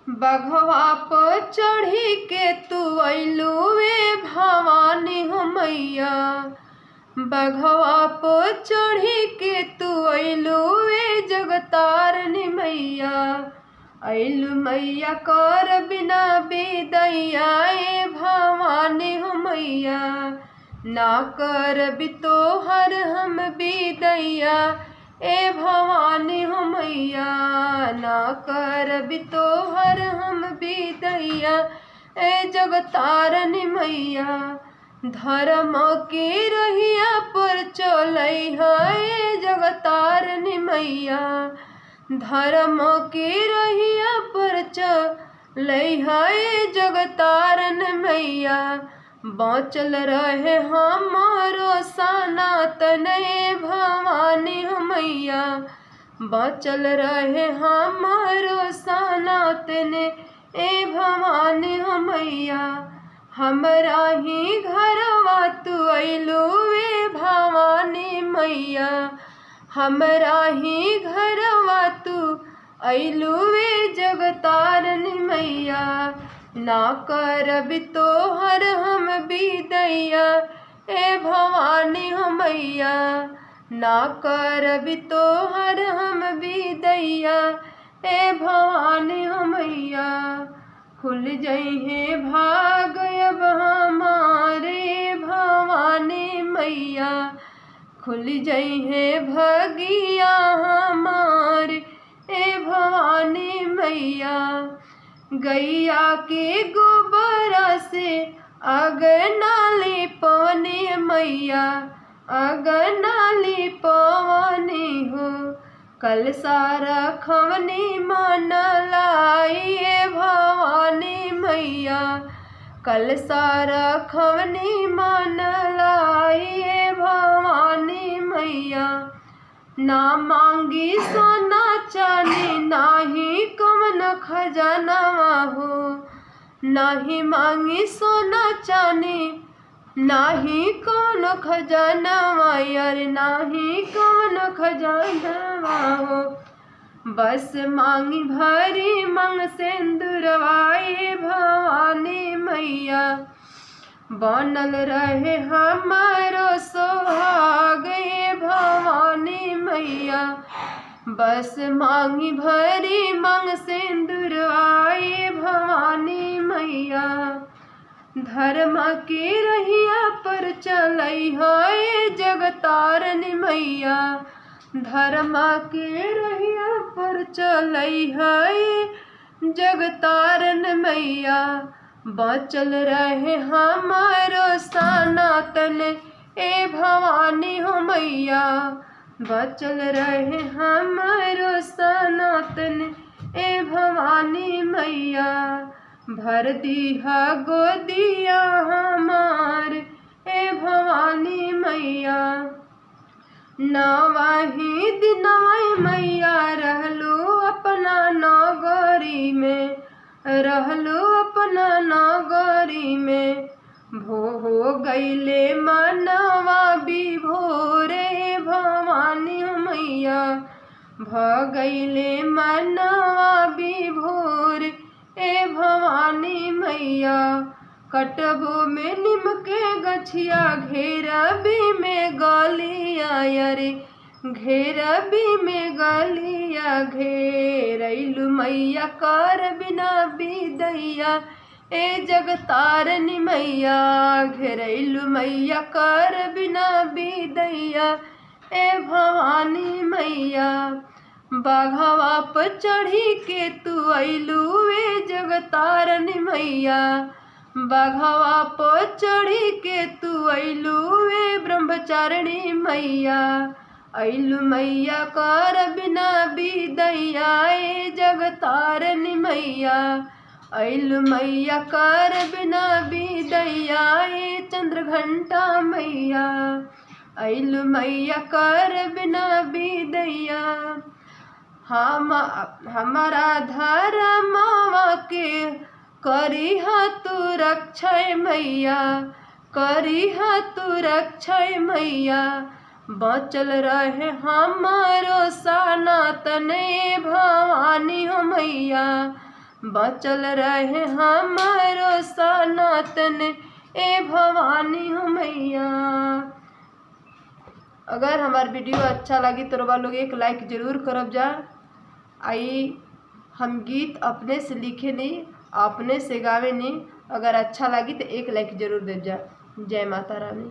बघवा पर चढ़ी के तू अइलू वे भवानी हो मैया। बघवा पर चढ़ी के तू अइलू वे जगतारनी मैया। अइलू मैया कर बिना बिदैया ए भवानी हो मैया। ना कर भी तोहर हम बिदैया ए भवानी हो मैया। ना कर भी तोहर हम बिदैया ए जगतारनी मैया। धर्म के रहिया पर चलैहा ए जगतारनी मैया। धर्म के रहिया पर चलैहा ए जगतारन मैया। बाँचल रहे हमारो सनातन ए भवानी हो मैया। बाँचल रहे हमारो सनातन ए भवानी हो मैया। हमरा ही घरवा तू अइलू वे भवानी मैया। हमरा ही घरवा तू अइलू वे जगतारनी मैया। ना करब तोहर हम बिदैया ए भवानी हो मैया। ना करब तोहर हम बिदैया ए भवानी हो मैया। खुल जइहे भाग अब हमारे भवानी मैया। खुल जइहे भगिया हमारे ए भवानी मैया। गैया के गोबरा से अगना लिपवनी मैया। अगना लिपवनी हो कल सारा खवनी मन लाई ए भवानी मैया। कल सारा खवनी मन लाई ए भवानी मैया। ना मांगी सोना चांदी नाही कवन खजानवा हो। नाही मांगी सोना चांदी नाही कवन खजानवा यार। नाही कवन खजानवा हो। बस मांगी भरी मंग सिंदूरवा ए भवानी मैया। बनल रहे हमारो सोहाग ए भवानी मैया। बस मांगी भरी मंग सिंदूरवा ए भवानी मैया। धर्म के रहिया पर चलैहा ए जगतारनी मैया। धर्म के रहिया पर चलैहा ए जगतारन मैया। बाँचल रहे हमारो सनातन ए भवानी हो मैया। बाँचल रहे हमारो सनातन ए भवानी मैया। भर दीहा गोदिया हमार ए भवानी मैया। नवाही दिनवाई मैया रहलो अपना नगरी में। रहलो अपना नगरी में। हो गईले मनवा विभोरे भवानी मैया। भ गईले मनवा विभोर ए भवानी मैया। कटबो में निम के गछिया घेरबी में गलिया यारे। घेरबी में गलिया घेरैलू मैया कर बिना बिदैया ए जगतारनी मैया। घेरैलू मैया कर बिना बिदैया ए भवानी मैया। बाघवा पर चढ़ी के तू अइलू वे जगतारनी मैया। बाघवा पर चढ़ी के तू अइलू वे ब्रह्मचारिणी मैया। अइलू मैया कर बिना बिदैया ए जगतारनी मैया। अइलू मैया कर बिना बिदैया ए चंद्रघंटा मैया। अइलू मैया कर बिना बिदैया। हमारा धर्मवा के करिहा तू रक्षय मैया। करिहा तू रक्षय मैया। बचल रहे हमारो सनातन भवानी हो मैया, बचल रहे हमारो सनातन ए भवानी हो मैया। अगर हमार वीडियो अच्छा लगी तो रउआ लोग एक लाइक जरूर करब जा। आई हम गीत अपने से लिखे नहीं, अपने से गावे नहीं। अगर अच्छा लगी तो एक लाइक जरूर दे जा। जय माता रानी।